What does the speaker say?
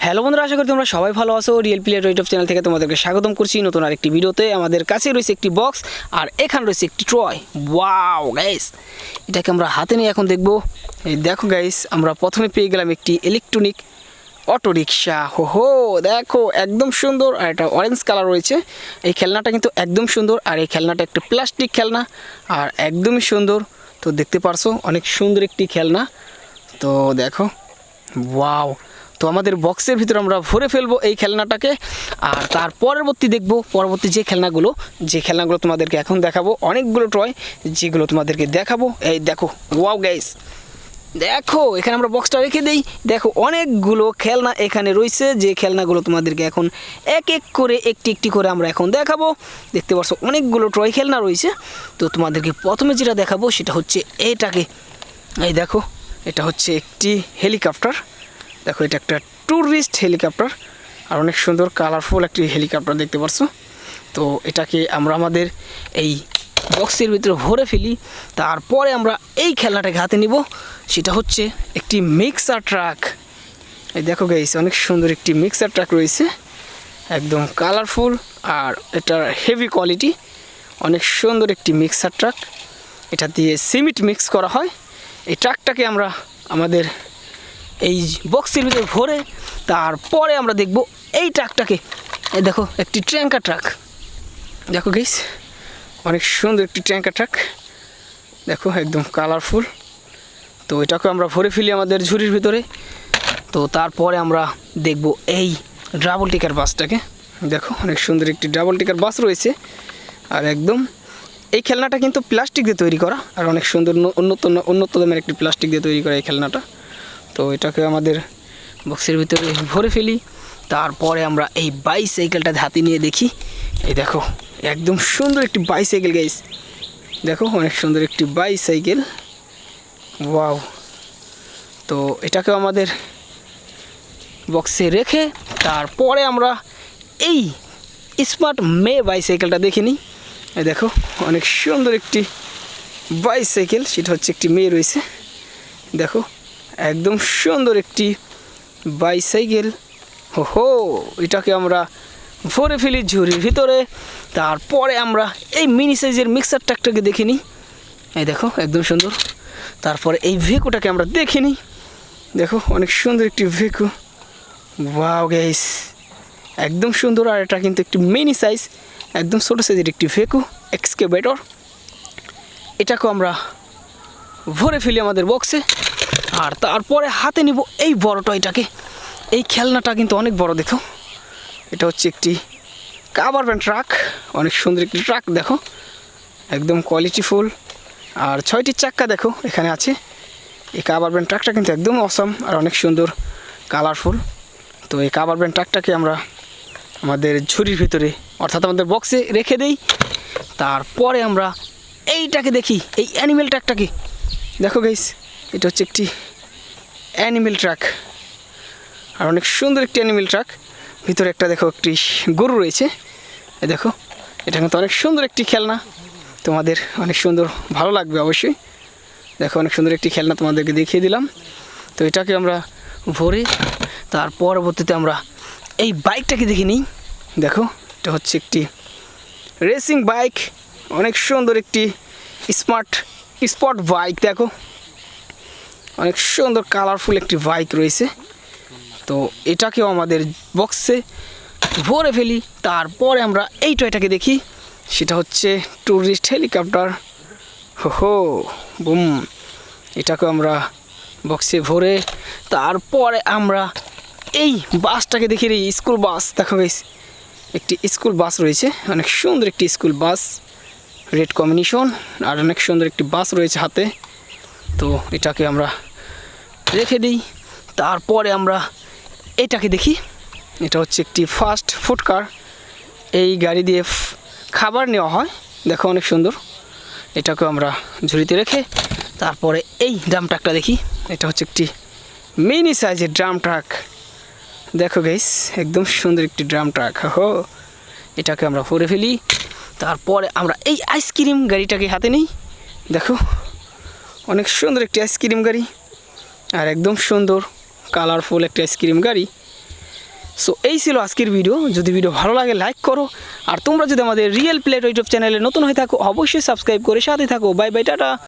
Hello বন্ধুরা, আশা করি তোমরা সবাই ভালো আছো। রিয়েল প্লেয়ার ইউটিউব চ্যানেল থেকে তোমাদেরকে স্বাগতম করছি নতুন আরেকটি ভিডিওতে। আমাদের কাছে রয়েছে একটি বক্স আর এখানে রয়েছে একটি ট্রয়। ওয়াও গাইস, এটাকে আমরা হাতে নিয়ে এখন দেখবো। এই দেখো গাইস, আমরা প্রথমে পেয়ে গেলাম একটি ইলেকট্রনিক অটো রিক্সা। হো দেখো একদম সুন্দর, আর এটা অরেঞ্জ কালার রয়েছে। এই খেলনাটা কিন্তু একদম সুন্দর, আর এই খেলনাটা একটি প্লাস্টিক খেলনা আর একদমই সুন্দর। তো দেখতে পারছো অনেক সুন্দর একটি খেলনা। তো দেখো ওয়াও, তো আমাদের বক্সের ভিতরে আমরা ভরে ফেলবো এই খেলনাটাকে, আর তার পরবর্তী যে খেলনাগুলো তোমাদেরকে এখন দেখাবো। অনেকগুলো টয় যেগুলো তোমাদেরকে দেখাবো। এই দেখো ওয়াও গাইস, দেখো এখানে আমরা বক্সটা রেখে দেই। দেখো অনেকগুলো খেলনা এখানে রয়েছে, যে খেলনাগুলো তোমাদেরকে এখন এক এক করে একটি করে আমরা এখন দেখাবো। দেখতে পাচ্ছ অনেকগুলো টয় খেলনা রয়েছে। তো তোমাদেরকে প্রথমে যেটা দেখাবো সেটা হচ্ছে এটাকে। এই দেখো, এটা হচ্ছে একটি হেলিকপ্টার। দেখো এটা একটা ট্যুরিস্ট হেলিকপ্টার, আর অনেক সুন্দর কালারফুল একটি হেলিকপ্টার দেখতে পাচ্ছ। তো এটাকে আমরা আমাদের এই বক্সের ভিতরে ভরে ফেলি। তারপরে আমরা এই খেলনাটাকে হাতে নিব, সেটা হচ্ছে একটি মিক্সার ট্রাক। এই দেখো গাইস, অনেক সুন্দর একটি মিক্সার ট্রাক রয়েছে, একদম কালারফুল, আর এটার হেভি কোয়ালিটি। অনেক সুন্দর একটি মিক্সার ট্রাক, এটা দিয়ে সিমেন্ট মিক্স করা হয়। এই ট্রাকটাকে আমরা আমাদের এই বক্সের ভিতরে ভরে তারপরে আমরা দেখব এই ট্রাকটাকে। এই দেখো একটি ট্যাঙ্কার ট্রাক। দেখো গাইস, অনেক সুন্দর একটি ট্যাঙ্কার ট্রাক, দেখো একদম কালারফুল। তো এটাকে আমরা ভরে ফেলি আমাদের ঝুড়ির ভিতরে। তো তারপরে আমরা দেখব এই ডাবল টিকার বাসটাকে। দেখো অনেক সুন্দর একটি ডাবল টিকার বাস রয়েছে, আর একদম এই খেলনাটা কিন্তু প্লাস্টিক দিয়ে তৈরি করা, আর অনেক সুন্দর উন্নত দামের একটি প্লাস্টিক দিয়ে তৈরি করা এই খেলনাটা। তো এটাকে আমাদের বক্সের ভিতরে ভরে ফেলি। তারপরে আমরা এই বাইসাইকেলটা হাতে নিয়ে দেখি। এই দেখো একদম সুন্দর একটি বাইসাইকেল গাইস, দেখো অনেক সুন্দর একটি বাইসাইকেল। ওয়াও, তো এটাকে আমাদের বক্সে রেখে তারপরে আমরা এই স্মার্ট মে বাইসাইকেলটা দেখে নিই। এই দেখো অনেক সুন্দর একটি বাইসাইকেল, সেটা হচ্ছে একটি মেয়ে রয়েছে। দেখো একদম সুন্দর একটি বাইসাইকেল। হো, এটাকে আমরা ভরে ফেলি ঝুড়ির ভিতরে। তারপরে আমরা এই মিনি সাইজের মিক্সার ট্রাকটাকে দেখে নিই। এই দেখো একদম সুন্দর। তারপরে এই ভেকুটাকে আমরা দেখে নিই। দেখো অনেক সুন্দর একটি ভেকু। ওয়াও গাইস, একদম সুন্দর, আর এটা কিন্তু একটি মিনি সাইজ, একদম ছোটো সাইজের একটি ভেকু এক্সকেভেটর। এটাকেও আমরা ভরে ফেলি আমাদের বক্সে, আর তারপরে হাতে নিব এই বড় টয়টাকে। এই খেলনাটা কিন্তু অনেক বড়, দেখো এটা হচ্ছে একটি কাভার ভ্যান ট্রাক, অনেক সুন্দর একটি ট্রাক। দেখো একদম কোয়ালিটিফুল, আর 6টি চাক্কা দেখো এখানে আছে। এই কাভার ভ্যান ট্রাকটা কিন্তু একদম অসাম, আর অনেক সুন্দর কালারফুল। তো এই কাভার ভ্যান ট্রাকটাকে আমরা আমাদের ঝুড়ির ভিতরে অর্থাৎ আমাদের বক্সে রেখে দেই। তারপরে আমরা এইটাকে দেখি, এই অ্যানিমেল ট্রাকটাকে। দেখো গাইস, এটা হচ্ছে একটি অ্যানিমেল ট্রাক, আর অনেক সুন্দর একটি অ্যানিমেল ট্রাক। ভিতরে একটা দেখো একটি গরু রয়েছে। এই দেখো এটা কিন্তু অনেক সুন্দর একটি খেলনা, তোমাদের অনেক সুন্দর ভালো লাগবে অবশ্যই। দেখো অনেক সুন্দর একটি খেলনা তোমাদেরকে দেখিয়ে দিলাম। তো এটাকে আমরা ভরে তার পরবর্তীতে আমরা এই বাইকটাকে দেখে নিই। দেখো এটা হচ্ছে একটি রেসিং বাইক, অনেক সুন্দর একটি স্পট বাইক। দেখো অনেক সুন্দর কালারফুল একটি বাইক রয়েছে। তো এটাকেও আমাদের বক্সে ভরে ফেলি। তারপরে আমরা এই টয়টাকে দেখি, সেটা হচ্ছে ট্যুরিস্ট হেলিকপ্টার। হো বুম, এটাকেও আমরা বক্সে ভরে তারপরে আমরা এই বাসটাকে দেখি, এই স্কুল বাস। দেখো গাইস, একটি স্কুল বাস রয়েছে, অনেক সুন্দর একটি স্কুল বাস, রেড কম্বিনেশন, আর অনেক সুন্দর একটি বাস রয়েছে হাতে। তো এটাকে আমরা রেখে দিই। তারপরে আমরা এটাকে দেখি, এটা হচ্ছে একটি ফাস্ট ফুড কার। এই গাড়ি দিয়ে খাবার নেওয়া হয়, দেখো অনেক সুন্দর। এটাকে আমরা ঝুড়িতে রেখে তারপরে এই ড্রাম ট্রাকটা দেখি। এটা হচ্ছে একটি মিনি সাইজের ড্রাম ট্রাক। দেখো গাইস, একদম সুন্দর একটি ড্রাম ট্রাক। হো, এটাকে আমরা ভরে ফেলি। তারপরে আমরা এই আইসক্রিম গাড়িটাকে হাতে নিই। দেখো অনেক সুন্দর একটি আইসক্রিম গাড়ি, আর একদম সুন্দর কালারফুল একটি আইসক্রিম গাড়ি। সো এই ছিল আজকের ভিডিও। যদি ভিডিও ভালো লাগে লাইক করো, আর তোমরা যদি আমাদের রিয়েল প্লে ইউটিউব চ্যানেলে নতুন হয়ে থাকো অবশ্যই সাবস্ক্রাইব করে সাথে থাকো। Bye bye, tata.